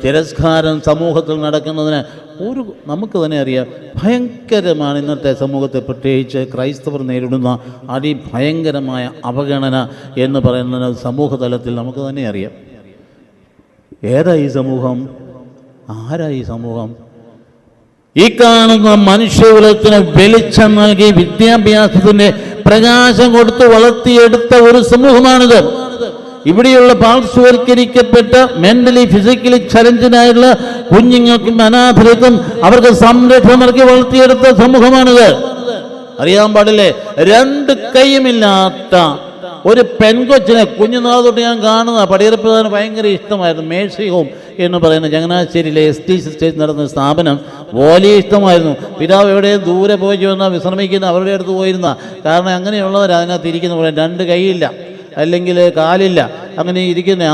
തിരസ്കാരം സമൂഹത്തിൽ നടക്കുന്നതിന് നമുക്ക് തന്നെ അറിയാം, ഭയങ്കരമാണ് ഇന്നത്തെ സമൂഹത്തെ, പ്രത്യേകിച്ച് ക്രൈസ്തവർ നേരിടുന്ന അതിഭയങ്കരമായ അവഗണന എന്ന് പറയുന്നത് സമൂഹ തലത്തിൽ നമുക്ക് തന്നെ അറിയാം. ഏതാ ഈ സമൂഹം? ആരാ ഈ സമൂഹം? ഈ കാണുന്ന മനുഷ്യകുലത്തിന് വെളിച്ചം നൽകി വിദ്യാഭ്യാസത്തിന്റെ പ്രകാശം കൊടുത്ത് വളർത്തിയെടുത്ത ഒരു സമൂഹമാണിത്. ഇവിടെയുള്ള പാർശ്വവൽക്കരിക്കപ്പെട്ട മെന്റലി ഫിസിക്കലി ചലഞ്ചിനായുള്ള കുഞ്ഞുങ്ങൾക്കും അനാഥർക്കും അവർക്ക് സംരക്ഷണം നൽകി വളർത്തിയെടുത്ത സമൂഹമാണിത്. അറിയാൻ പാടില്ലേ, 2 കൈയുമില്ലാത്ത ഒരു പെൺകൊച്ചിനെ കുഞ്ഞുനാൾ തൊട്ട് ഞാൻ കാണുന്ന പടിയിറപ്പിന് ഭയങ്കര ഇഷ്ടമായിരുന്നു. മേഴ്സി ഹോം എന്ന് പറയുന്ന ചങ്ങനാശ്ശേരിയിലെ ST സിസ്റ്റേഴ്സ് നടന്ന സ്ഥാപനം വലിയ ഇഷ്ടമായിരുന്നു. പിതാവ് എവിടെയും ദൂരെ പോയി വന്നാൽ വിശ്രമിക്കുന്ന അവരുടെ അടുത്ത് പോയിരുന്ന, കാരണം അങ്ങനെയുള്ളവർ അതിനകത്ത് ഇരിക്കുന്ന പോലെ 2 കൈയില്ല, അല്ലെങ്കിൽ കാലില്ല, അങ്ങനെ ഇരിക്കുന്ന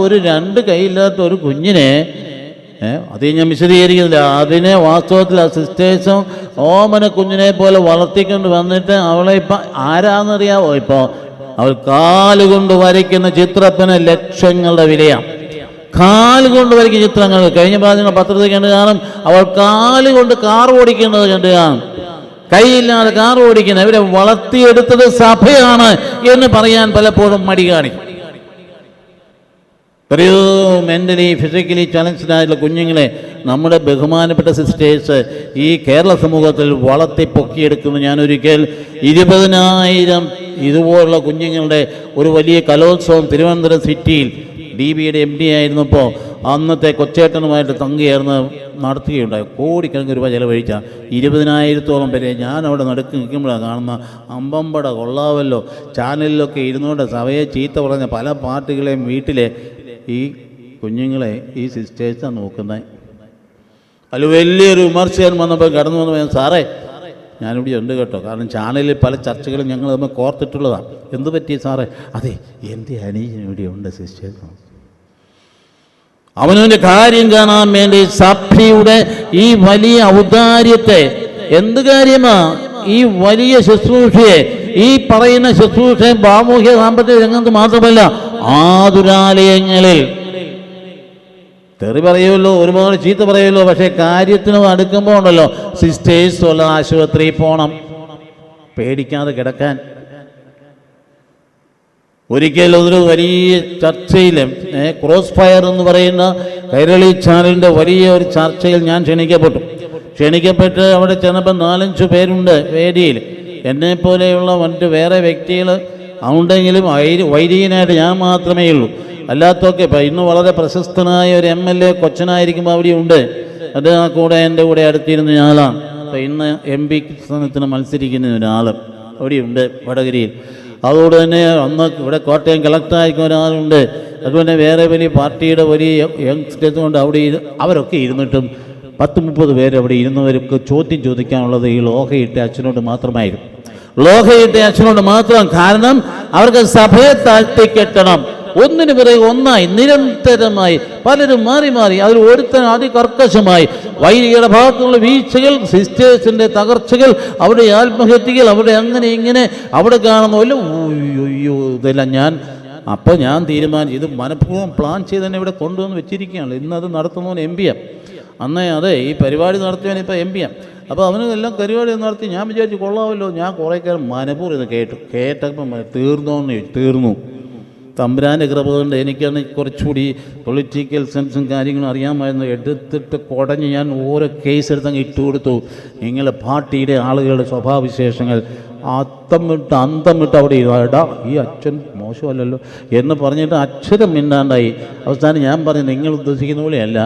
ഒരു 2 കൈയില്ലാത്ത ഒരു കുഞ്ഞിനെ, അത് ഞാൻ വിശദീകരിക്കുന്നില്ല, അതിനെ വാസ്തവത്തിൽ ആ സിസ്റ്റേഴ്സും ഓമന കുഞ്ഞിനെ പോലെ വളർത്തിക്കൊണ്ട് വന്നിട്ട് അവളെ ഇപ്പം ആരാന്നറിയാവോ? ഇപ്പോൾ അവൾ കാലുകൊണ്ട് വരയ്ക്കുന്ന ചിത്രത്തിന് ലക്ഷങ്ങളുടെ വിലയാണ്. കാലുകൊണ്ട് വരയ്ക്കുന്ന ചിത്രങ്ങൾ കഴിഞ്ഞ പ്രാവശ്യം പത്രത്തിൽ കണ്ടു കാണും. അവൾ കാലുകൊണ്ട് കാർ ഓടിക്കുന്നത് കണ്ടു കാണും. കൈയില്ലാതെ കാർ ഓടിക്കുന്ന ഇവരെ വളർത്തിയെടുത്തത് സഭയാണ് എന്ന് പറയാൻ പലപ്പോഴും മടി കാണിക്കും. എത്രയോ മെൻ്റലി ഫിസിക്കലി ചലഞ്ച്ഡായിട്ടുള്ള കുഞ്ഞുങ്ങളെ നമ്മുടെ ബഹുമാനപ്പെട്ട സിസ്റ്റേഴ്സ് ഈ കേരള സമൂഹത്തിൽ വളർത്തി പൊക്കിയെടുക്കുന്നു. ഞാനൊരിക്കൽ 20,000 ഇതുപോലുള്ള കുഞ്ഞുങ്ങളുടെ ഒരു വലിയ കലോത്സവം തിരുവനന്തപുരം സിറ്റിയിൽ DBയുടെ MD ആയിരുന്നപ്പോൾ അന്നത്തെ കൊച്ചേട്ടനുമായിട്ട് തങ്ങിയേർന്ന് നടത്തുകയുണ്ടായി. കോടിക്കണക്കിന് രൂപ ചിലവഴിച്ച 20,000-ഓളം പേരെ ഞാൻ അവിടെ നടുക്ക് നിൽക്കുമ്പോഴാണ് കാണുന്ന. അമ്പമ്പട കൊള്ളാവല്ലോ. ചാനലിലൊക്കെ ഇരുന്നുകൊണ്ട് സഭയെ ചീത്ത പറഞ്ഞ പല പാർട്ടികളെയും വീട്ടിലെ ഈ കുഞ്ഞുങ്ങളെ ഈ സിസ്റ്റേഴ്സാണ് നോക്കുന്നത്. അതിൽ വലിയൊരു വിമർശകൻ വന്നപ്പോൾ കടന്നു വന്നപ്പോൾ, സാറേ ഞാനിവിടെ ഉണ്ട് കേട്ടോ, കാരണം ചാനലിൽ പല ചർച്ചകളും ഞങ്ങൾ തമ്മിൽ കോർത്തിട്ടുള്ളതാണ്. എന്ത് പറ്റി സാറേ? അതെ, എൻ്റെ അനിയൻ ഇവിടെ ഉണ്ട് സിസ്റ്റേഴ്സ്. അവനവൻ്റെ കാര്യം കാണാൻ വേണ്ടി സഭയുടെ ഈ വലിയ ഔദാര്യത്തെ, എന്ത് കാര്യമാ ഈ വലിയ ശുശ്രൂഷയെ, ഈ പറയുന്ന ശുശ്രൂഷയെ സാമൂഹ്യ സാമ്പത്തിക രംഗത്ത് മാത്രമല്ല ആതുരാലയങ്ങളിൽ തെറി പറയുമല്ലോ, ഒരുപാട് ചീത്ത പറയുമല്ലോ, പക്ഷേ കാര്യത്തിന് അടുക്കുമ്പോൾ ഉണ്ടല്ലോ സിസ്റ്റേഴ്സ് ഉള്ള ആശുപത്രിയിൽ പോകണം, പേടിക്കാതെ കിടക്കാൻ. ഒരിക്കൽ ഒരു വലിയ ചർച്ചയിൽ ക്രോസ് ഫയർ എന്ന് പറയുന്ന കൈരളി ചാനലിൻ്റെ വലിയ ഒരു ചർച്ചയിൽ ഞാൻ ക്ഷണിക്കപ്പെട്ട് അവിടെ ചെന്നപ്പോൾ 4-5 പേരുണ്ട് വേദിയിൽ. എന്നെപ്പോലെയുള്ള മറ്റ് വേറെ വ്യക്തികൾ ഉണ്ടെങ്കിലും വൈദികനായിട്ട് ഞാൻ മാത്രമേ ഉള്ളൂ. അല്ലാത്തൊക്കെ ഇപ്പം ഇന്ന് വളരെ പ്രശസ്തനായ ഒരു MLA കൊച്ചനായിരിക്കുമ്പോൾ അവിടെ ഉണ്ട്. അത് ആ കൂടെ എൻ്റെ കൂടെ അടുത്തിരുന്ന ആളാണ്. അപ്പം ഇന്ന് MP സ്ഥാനത്തിന് മത്സരിക്കുന്ന ഒരാൾ അവിടെയുണ്ട് വടകരയിൽ. അതുകൊണ്ട് തന്നെ അന്ന് ഇവിടെ കോട്ടയം കളക്ടറായിരിക്കും ഒരാളുണ്ട്. അതുപോലെ വേറെ വലിയ പാർട്ടിയുടെ വലിയ യങ്സ്റ്റേഴ്സ് കൊണ്ട് അവിടെ അവരൊക്കെ ഇരുന്നിട്ടും 10-30 പേര് അവിടെ ഇരുന്നവർക്ക് ചോദ്യം ചോദിക്കാനുള്ളത് ഈ ലോഹയിട്ട അച്ഛനോട് മാത്രമായിരുന്നു. ലോഹയിട്ട അച്ഛനോട് മാത്രം. കാരണം അവർക്ക് സഭയെ താഴ്ത്തിക്കെട്ടണം. ഒന്നിനു പിറകെ ഒന്നായി നിരന്തരമായി പലരും മാറി മാറി അതിൽ ഒരുത്തൻ അതികർക്കശമായി വൈദികരുടെ ഭാഗത്തുള്ള വീഴ്ചകൾ, സിസ്റ്റേഴ്സിൻ്റെ തകർച്ചകൾ, അവിടെ ആത്മഹത്യകൾ, അവിടെ അങ്ങനെ ഇങ്ങനെ അവിടെ കാണുന്നല്ലോ. അയ്യോ ഇതെല്ലാം അപ്പോൾ ഞാൻ തീരുമാനിച്ചു, ഇത് മനഃപൂർവ്വം പ്ലാൻ ചെയ്ത് തന്നെ ഇവിടെ കൊണ്ടുവന്ന് വെച്ചിരിക്കുകയാണ്. ഇന്നത് നടത്തുന്നവൻ MP. അന്നേ അതെ ഈ പരിപാടി നടത്തിയവൻ ഇപ്പോൾ MP. അപ്പോൾ അവന് എല്ലാം പരിപാടി നടത്തി. ഞാൻ വിചാരിച്ചു കൊള്ളാമല്ലോ. ഞാൻ കുറേ കാലം മനഃപൂർവ്വം ഇത് കേട്ടപ്പം തീർന്നു. തമ്പുരാൻ്റെ കൃപ കൊണ്ട് എനിക്കാണ് കുറച്ചുകൂടി പൊളിറ്റിക്കൽ സെൻസും കാര്യങ്ങളും അറിയാമായിരുന്നു. എടുത്തിട്ട് കുടഞ്ഞ് ഞാൻ ഓരോ കേസ് എടുത്തങ്ങ് ഇട്ടുകൊടുത്തു. നിങ്ങളുടെ പാർട്ടിയുടെ ആളുകളുടെ സ്വഭാവവിശേഷങ്ങൾ അന്തം വിട്ട് അവിടെ ഇടാ, ഈ അച്ഛൻ മോശമല്ലല്ലോ എന്ന് പറഞ്ഞിട്ട് അക്ഷരം മിണ്ടാണ്ടായി. അവസാനം ഞാൻ പറഞ്ഞു, നിങ്ങൾ ഉദ്ദേശിക്കുന്ന പോലെയല്ല,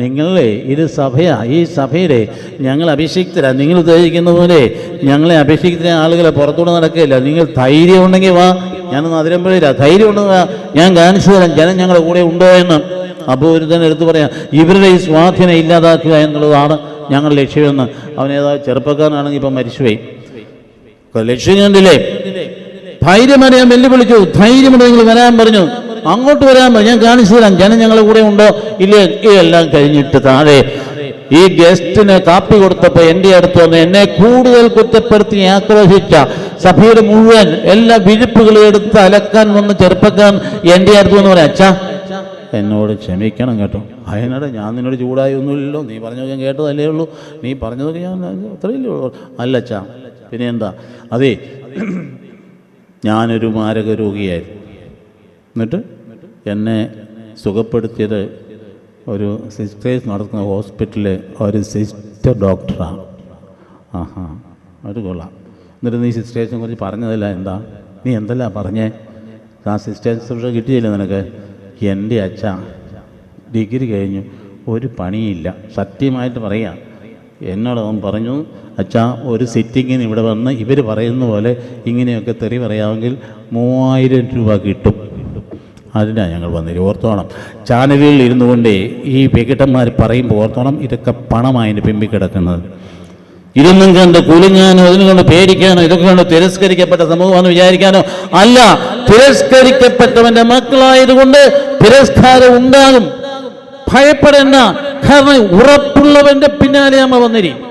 നിങ്ങളെ ഇത് സഭയാണ്, ഈ സഭയുടെ ഞങ്ങൾ അഭിഷിക്തരാണ്. നിങ്ങൾ ഉദ്ദേശിക്കുന്ന പോലെ ഞങ്ങളെ അഭിഷിക്ത ആളുകളെ പുറത്തുകൂടെ നടക്കുകയില്ല. നിങ്ങൾ ധൈര്യം ഉണ്ടെങ്കിൽ വാ, ഞാനൊന്നും അതിരമ്പഴില്ല, ധൈര്യം ഉണ്ടെങ്കിൽ വാ, ഞാൻ കാണിച്ചു തരാം ജനം ഞങ്ങളുടെ കൂടെ ഉണ്ടോ എന്ന്. അപ്പോൾ ഒരു തന്നെ എടുത്തു പറയാം, ഇവരുടെ ഈ സ്വാധീനം ഇല്ലാതാക്കുക എന്നുള്ളതാണ് ഞങ്ങളുടെ ലക്ഷ്യമെന്ന്. അവനേതാ ചെറുപ്പക്കാരനാണെങ്കിൽ ഇപ്പം മരിച്ചുപോയി. ലക്ഷ്യം കണ്ടില്ലേ? ധൈര്യം അറിയാൻ വെല്ലുവിളിച്ചു. ധൈര്യമുണ്ട്, നിങ്ങൾ വരാൻ പറഞ്ഞു, അങ്ങോട്ട് വരാൻ പറഞ്ഞു, ഞാൻ കാണിച്ചു തരാം ജനം ഞങ്ങളുടെ കൂടെ ഉണ്ടോ ഇല്ലേ. ഇതെല്ലാം കഴിഞ്ഞിട്ട് താഴെ ഈ ഗസ്റ്റിന് കാപ്പി കൊടുത്തപ്പോൾ എൻ്റെ അടുത്ത് വന്ന് എന്നെ കൂടുതൽ കുറ്റപ്പെടുത്തി ആക്രോശിച്ച സഭയുടെ മുഴുവൻ എല്ലാ വിഴുപ്പുകളും എടുത്ത് അലക്കാൻ വന്ന് ചെറുപ്പക്കാരൻ എൻ്റെ അടുത്ത് വന്ന് പറയാം, അച്ഛാ എന്നോട് ക്ഷമിക്കണം കേട്ടോ. അതിനോട് ഞാൻ നിന്നോട് ചൂടായി ഒന്നുമില്ലല്ലോ, നീ പറഞ്ഞതൊക്കെ ഞാൻ കേട്ടതല്ലേ ഉള്ളൂ, നീ പറഞ്ഞതൊക്കെ ഞാൻ അത്രയല്ലേ ഉള്ളൂ. അല്ലച്ചാ പിന്നെ എന്താ? അതെ, ഞാനൊരു മാരക രോഗിയായിരുന്നു. എന്നിട്ട് എന്നെ സുഖപ്പെടുത്തിയത് ഒരു സിസ്റ്റേഴ്സ് നടത്തുന്ന ഹോസ്പിറ്റലിലെ ഒരു സിസ്റ്റർ ഡോക്ടറാണ്. ആഹാ, അത് കൊള്ളാം. എന്നിട്ട് നീ സിസ്റ്റേഴ്സിനെ കുറിച്ച് പറഞ്ഞതല്ല എന്താ? നീ എന്തല്ല പറഞ്ഞേ? ആ സിസ്റ്റേഴ്സ് കിട്ടിയില്ല നിനക്ക്? എൻ്റെ അച്ഛ ഡിഗ്രി കഴിഞ്ഞു, ഒരു പണിയില്ല. സത്യമായിട്ട് പറയാം. എന്നോട് അവൻ പറഞ്ഞു, അച്ഛാ ഒരു സിറ്റിങ്ങിന് ഇവിടെ വന്ന് ഇവർ പറയുന്ന പോലെ ഇങ്ങനെയൊക്കെ തെറി പറയാമെങ്കിൽ 3000 രൂപ കിട്ടും. അതിനാണ് ഞങ്ങൾ വന്നത്. ഓർത്തോണം, ചാനലുകളിൽ ഇരുന്നു കൊണ്ടേ ഈ വികടന്മാർ പറയുമ്പോൾ ഓർത്തോണം, ഇതൊക്കെ പണമായതിന് പിമ്പി കിടക്കുന്നത്. ഇതൊന്നും കണ്ട് കുലുങ്ങാനോ ഇതിനെ കൊണ്ട് പേടിക്കാനോ ഇതൊക്കെ കൊണ്ട് തിരസ്കരിക്കപ്പെട്ട സമൂഹമാണെന്ന് വിചാരിക്കാനോ അല്ല. തിരസ്കരിക്കപ്പെട്ടവൻ്റെ മക്കളായതുകൊണ്ട് തിരസ്കാരം ഉണ്ടാകും, ഭയപ്പെടേണ്ട. കാരണം ഉറപ്പുള്ളവൻ്റെ പിന്നാലെ അമ്മ വന്നിരിക്കും,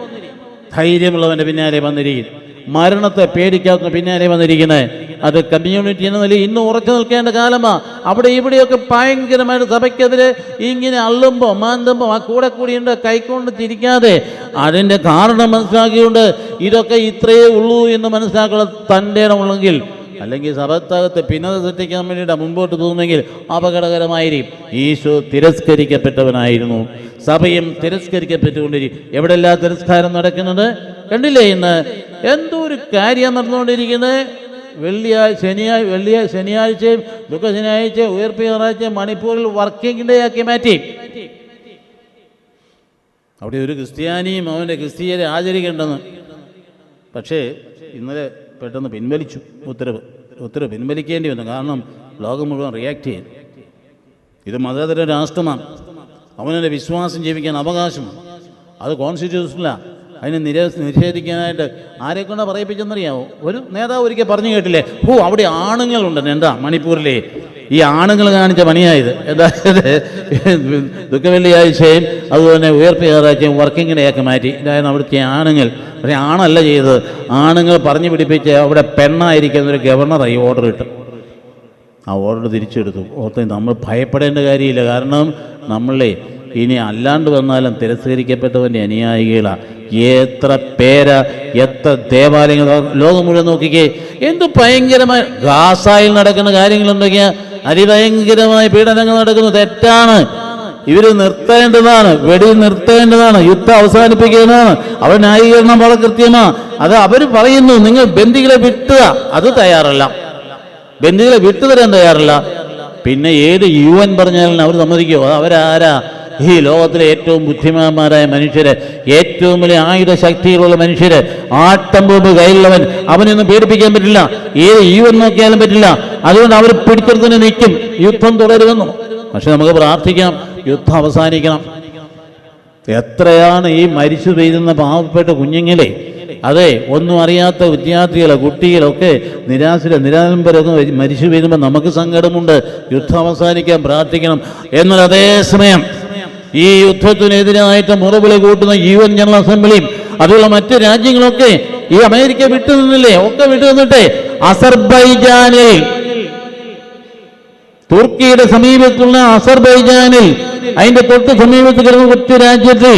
ധൈര്യമുള്ളവൻ്റെ പിന്നാലെ വന്നിരിക്കും, മരണത്തെ പേടിക്കാത്ത പിന്നാലെ വന്നിരിക്കുന്നത്. അത് കമ്മ്യൂണിറ്റി എന്ന നിലയിൽ ഇന്ന് ഉറച്ചു നിൽക്കേണ്ട കാലമാണ്. അവിടെ ഇവിടെയൊക്കെ ഭയങ്കരമായിട്ട് സഭയ്ക്കെതിരെ ഇങ്ങനെ അള്ളുമ്പോൾ മാന്തുമ്പോൾ ആ കൂടെ കൂടിയുണ്ട് കൈക്കൊണ്ട് ചിരിക്കാതെ അതിൻ്റെ കാരണം മനസ്സിലാക്കിയുകൊണ്ട് ഇതൊക്കെ ഇത്രയേ ഉള്ളൂ എന്ന് മനസ്സിലാക്കുക തൻ്റെ ഇടമുള്ളെങ്കിൽ, അല്ലെങ്കിൽ സഭത്തകത്ത് ഭിന്നത സൃഷ്ടിക്കാൻ വേണ്ടിയിട്ട് മുമ്പോട്ട് പോകുന്നെങ്കിൽ അപകടകരമായിരിക്കും. ഈശോ തിരസ്കരിക്കപ്പെട്ടവനായിരുന്നു, സഭയും തിരസ്കരിക്കപ്പെട്ടുകൊണ്ടിരിക്കും. എവിടെല്ലാം തിരസ്കാരം നടക്കുന്നത് കണ്ടില്ലേ? ഇന്ന് എന്തോ ഒരു കാര്യം നടന്നുകൊണ്ടിരിക്കുന്നത്. ശനിയാഴ്ചയും ദുഃഖ ശനിയാഴ്ചയും ഉയർപ്പ് ഞായറാഴ്ചയും മണിപ്പൂരിൽ വർക്കിംഗ് ഡേ ആക്കി മാറ്റി. അവിടെ ഒരു ക്രിസ്ത്യാനിയും അവൻ്റെ ക്രിസ്തീയരെ ആചരിക്കേണ്ടെന്ന്. പക്ഷേ ഇന്നലെ പെട്ടെന്ന് പിൻവലിച്ചു ഉത്തരവ് പിൻവലിക്കേണ്ടി വന്നു. കാരണം ലോകം മുഴുവൻ റിയാക്ട് ചെയ്തു. ഇത് മതേതര രാഷ്ട്രമാണ്, അവനെ വിശ്വാസം ജീവിക്കാൻ അവകാശമാണ്, അത് കോൺസ്റ്റിറ്റ്യൂഷനിലാണ്. അതിനെ നിഷേധിക്കാനായിട്ട് ആരെക്കൊണ്ടാണ് പറയിപ്പിച്ചെന്നറിയാമോ? ഒരു നേതാവ് ഒരിക്കൽ പറഞ്ഞു കേട്ടില്ലേ, അവിടെ ആണുങ്ങളുണ്ടെന്ന്. എന്താ മണിപ്പൂരിലെ ഈ ആണുങ്ങൾ കാണിച്ച പണിയായത്? അതായത് ദുഃഖവെള്ളിയാഴ്ചയും അതുപോലെ ഉയർപ്പ് ഞായറാഴ്ചയും വർക്കിംഗ് ഡേ ആക്കി മാറ്റി. ഇതായിരുന്നു അവിടുത്തെ ആണുങ്ങൾ. പക്ഷേ ആണല്ല ചെയ്തത്, ആണുങ്ങൾ പറഞ്ഞു പിടിപ്പിച്ച് അവിടെ പെണ്ണായിരിക്കുന്ന ഒരു ഗവർണറായി ഓർഡർ ഇട്ടു. ആ ഓർഡർ തിരിച്ചെടുത്തു. ഓർത്ത് നമ്മൾ ഭയപ്പെടേണ്ട കാര്യമില്ല. കാരണം നമ്മളെ ഇനി അല്ലാണ്ട് വന്നാലും തിരസ്കരിക്കപ്പെട്ടവൻ്റെ അനുയായികളാണ്. എത്ര പേര്, എത്ര ദേവാലയങ്ങൾ ലോകം മുഴുവൻ നോക്കിക്കേ. എന്ത് ഭയങ്കരമായ ഗാസായിൽ നടക്കുന്ന കാര്യങ്ങളുണ്ടെങ്കിൽ അതിഭയങ്കരമായ പീഡനങ്ങൾ നടക്കുന്നു. തെറ്റാണ്. ഇവർ നിർത്തേണ്ടതാണ്, വെടി നിർത്തേണ്ടതാണ്, യുദ്ധം അവസാനിപ്പിക്കേണ്ടതാണ്. അവർ ന്യായീകരണം വളരെ കൃത്യമാണ്. അത് അവർ പറയുന്നു, നിങ്ങൾ ബന്ദികളെ വിട്ടുക. അത് തയ്യാറല്ല, ബന്ദികളെ വിട്ടുതരാൻ തയ്യാറല്ല. പിന്നെ ഏത് UN പറഞ്ഞാലും അവർ സമ്മതിക്കുമോ? അവരാരാ? ഈ ലോകത്തിലെ ഏറ്റവും ബുദ്ധിമാന്മാരായ മനുഷ്യര്, ഏറ്റവും വലിയ ആയുധ ശക്തിയിലുള്ള മനുഷ്യര്, ആട്ടം ബോംബ് കയ്യിലുള്ളവൻ, അവനൊന്നും പേടിപ്പിക്കാൻ പറ്റില്ല. ഏത് UN നോക്കിയാലും പറ്റില്ല. അതുകൊണ്ട് അവർ പിടിച്ചെടുത്തിന് നിൽക്കും, യുദ്ധം തുടരുമെന്നു. പക്ഷെ നമുക്ക് പ്രാർത്ഥിക്കാം, യുദ്ധം അവസാനിക്കണം. എത്രയാണ് ഈ മരിച്ചു പെയ്യുന്ന പാവപ്പെട്ട കുഞ്ഞുങ്ങളെ, അതെ, ഒന്നും അറിയാത്ത വിദ്യാർത്ഥികളെ, കുട്ടികളൊക്കെ നിരാലംബരൊക്കെ മരിച്ചു വീഴുമ്പോൾ നമുക്ക് സങ്കടമുണ്ട്. യുദ്ധം അവസാനിക്കാൻ പ്രാർത്ഥിക്കണം. എന്നാൽ അതേസമയം ഈ യുദ്ധത്തിനെതിരായിട്ട് മുറവിളി കൂട്ടുന്ന UN ജനറൽ അസംബ്ലിയും അതുള്ള മറ്റ് രാജ്യങ്ങളൊക്കെ ഈ അമേരിക്ക വിട്ടുനിന്നില്ലേ? ഒക്കെ വിട്ടുനിന്നിട്ടെ അസർബൈജാനിൽ, തുർക്കിയുടെ സമീപത്തുള്ള അസർബൈജാനിൽ, അതിന്റെ തൊട്ട് സമീപത്ത് കിടന്ന കൊച്ചു രാജ്യത്തിൽ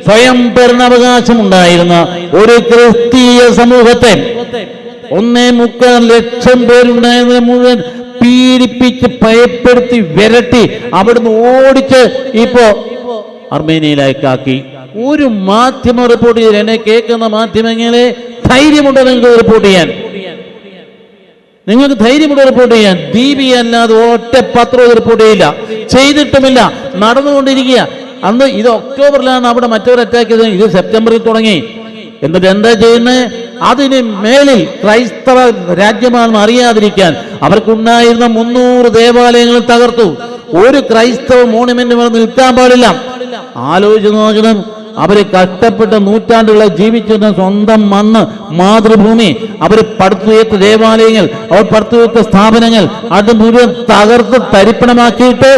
സ്വയം ഭരണാവകാശമുണ്ടായിരുന്ന ഒരു ക്രിസ്തീയ സമൂഹത്തെ 1.25 ലക്ഷം പേരുണ്ടായിരുന്ന മുഴുവൻ പീഡിപ്പിച്ച് ഭയപ്പെടുത്തി വിരട്ടി അവിടുന്ന് ഓടിച്ച് ഇപ്പോ അർമേനിയയിലേക്കാക്കി. ഒരു മാധ്യമം റിപ്പോർട്ട് ചെയ്ത്, എന്നെ കേൾക്കുന്ന മാധ്യമങ്ങളെ ധൈര്യമുണ്ടോ നിങ്ങൾക്ക് റിപ്പോർട്ട് ചെയ്യാൻ? നിങ്ങൾക്ക് ധൈര്യമുണ്ടോ റിപ്പോർട്ട് ചെയ്യാൻ? ദീപി അല്ലാതെ ഒറ്റ പത്രവും റിപ്പോർട്ട് ചെയ്യില്ല, ചെയ്തിട്ടുമില്ല, നടന്നുകൊണ്ടിരിക്കുക. അന്ന് ഇത് ഒക്ടോബറിലാണ് അവിടെ മറ്റൊരു അറ്റാക്ക് ചെയ്തത്, ഇത് സെപ്റ്റംബറിൽ തുടങ്ങി. എന്നിട്ട് എന്താ ചെയ്യുന്നത്? അതിന് മേലിൽ ക്രൈസ്തവ രാജ്യമാണെന്ന് അറിയാതിരിക്കാൻ അവർക്കുണ്ടായിരുന്ന 300 ദേവാലയങ്ങൾ തകർത്തു. ഒരു ക്രൈസ്തവ മോണുമെന്റ് നിൽക്കാൻ പാടില്ല. ആലോചിച്ച് നോക്കണം. അവര് കഷ്ടപ്പെട്ട നൂറ്റാണ്ടുകളെ ജീവിച്ചിരുന്ന സ്വന്തം മണ്ണ്, മാതൃഭൂമി, അവർ പടുത്തുയർത്ത ദേവാലയങ്ങൾ, അവർ പടുത്തുയർത്ത സ്ഥാപനങ്ങൾ, അത് മുഴുവൻ തകർത്ത് തരിപ്പണമാക്കിയിട്ട്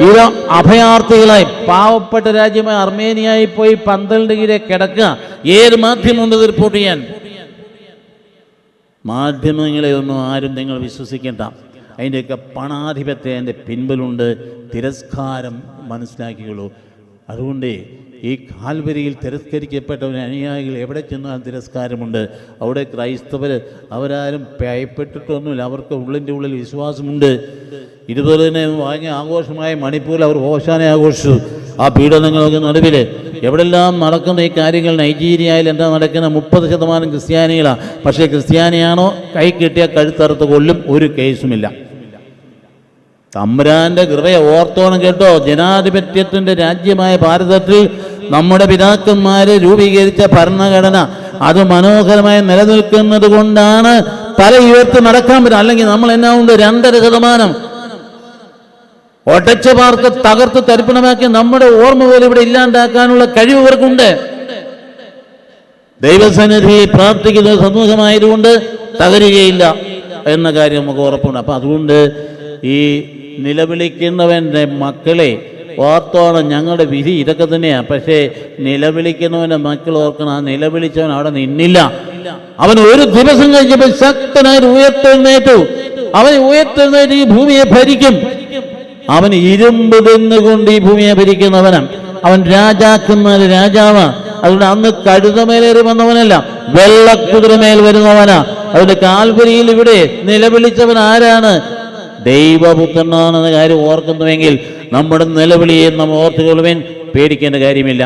ഇത് അഭയാർത്ഥികളായി പാവപ്പെട്ട രാജ്യമായ അർമേനിയായി പോയി 12 കീഴെ കിടക്കുക. ഏത് മാധ്യമമുണ്ട് റിപ്പോർട്ട് ചെയ്യാൻ? മാധ്യമങ്ങളെ ഒന്നും ആരും നിങ്ങൾ വിശ്വസിക്കേണ്ട. അതിൻ്റെയൊക്കെ പണാധിപത്യം എൻ്റെ പിൻപിലുണ്ട്. തിരസ്കാരം മനസ്സിലാക്കിയുള്ളൂ. അതുകൊണ്ട് ഈ കാൽവരിയിൽ തിരസ്കരിക്കപ്പെട്ടവന് അനുയായികൾ എവിടെ ചെന്നാൽ തിരസ്കാരമുണ്ട്. അവിടെ ക്രൈസ്തവർ അവരാരും ഭയപ്പെട്ടിട്ടൊന്നുമില്ല. അവർക്ക് ഉള്ളിൻ്റെ ഉള്ളിൽ വിശ്വാസമുണ്ട്. ഇതുപോലെ തന്നെ വാങ്ങിയ ആഘോഷമായ മണിപ്പൂരിൽ അവർ ഹോശാന ആഘോഷിച്ചു. ആ പീഡനങ്ങൾക്ക് നടുവിൽ എവിടെല്ലാം നടക്കുന്ന ഈ കാര്യങ്ങൾ, നൈജീരിയയിൽ എന്താ നടക്കുന്ന, 30% ക്രിസ്ത്യാനികളാണ്. പക്ഷേ ക്രിസ്ത്യാനിയാണോ കൈ കിട്ടിയ കഴുത്തറുത്ത് കൊല്ലും, ഒരു കേസുമില്ല. തമ്പുരാന്റെ കൃപയെ ഓർത്തോണം കേട്ടോ. ജനാധിപത്യത്തിൻ്റെ രാജ്യമായ ഭാരതത്തിൽ നമ്മുടെ പിതാക്കന്മാർ രൂപീകരിച്ച ഭരണഘടന അത് മനോഹരമായി നിലനിൽക്കുന്നത് കൊണ്ടാണ് തല ഉയർത്തി നടക്കാൻ പറ്റും. അല്ലെങ്കിൽ നമ്മൾ എന്നാ ഉണ്ട്, 2.5% ഒട്ടച്ച പാർക്ക് തകർത്ത് തരിപ്പണമാക്കി നമ്മുടെ ഓർമ്മ പോലും ഇവിടെ ഇല്ലാണ്ടാക്കാനുള്ള കഴിവ് ഇവർക്കുണ്ട്. ദൈവസന്നിധി പ്രാർത്ഥിക്കുന്നത് സന്മുഖമായതുകൊണ്ട് തകരുകയില്ല എന്ന കാര്യം നമുക്ക് ഉറപ്പുണ്ട്. അപ്പം അതുകൊണ്ട് ഈ നിലവിളിക്കുന്നവൻ്റെ മക്കളെ ഓർത്തോണം, ഞങ്ങളുടെ വിധി ഇതൊക്കെ തന്നെയാണ്. പക്ഷേ നിലവിളിക്കുന്നവൻ്റെ മക്കൾ ഓർക്കണം, ആ നിലവിളിച്ചവൻ അവിടെ നിന്നില്ല. അവൻ ഒരു ദിവസം കഴിഞ്ഞപ്പോൾ ശക്തനായിട്ട് ഉയർത്തെഴുന്നേറ്റു. അവൻ ഉയർത്തെഴുന്നേറ്റ് ഈ ഭൂമിയെ ഭരിക്കും. അവൻ ഇരുമ്പ് തിന്നുകൊണ്ട് ഈ ഭൂമിയെ ഭരിക്കുന്നവനാണ്. അവൻ രാജാക്കന്മാർ രാജാവാണ്. അതുകൊണ്ട് അന്ന് കഴുതമേലേറി വന്നവനല്ല, വെള്ളക്കുതിരമേൽ വരുന്നവനാ. അതുകൊണ്ട് കാൽവരിയിൽ ഇവിടെ നിലവിളിച്ചവൻ ആരാണ്? ദൈവപുത്രനാണെന്ന കാര്യം ഓർക്കുന്നുവെങ്കിൽ നമ്മുടെ നിലവിളിയെ നമ്മൾ ഓർത്തുകൊള്ളുവാൻ പേടിക്കേണ്ട കാര്യമില്ല.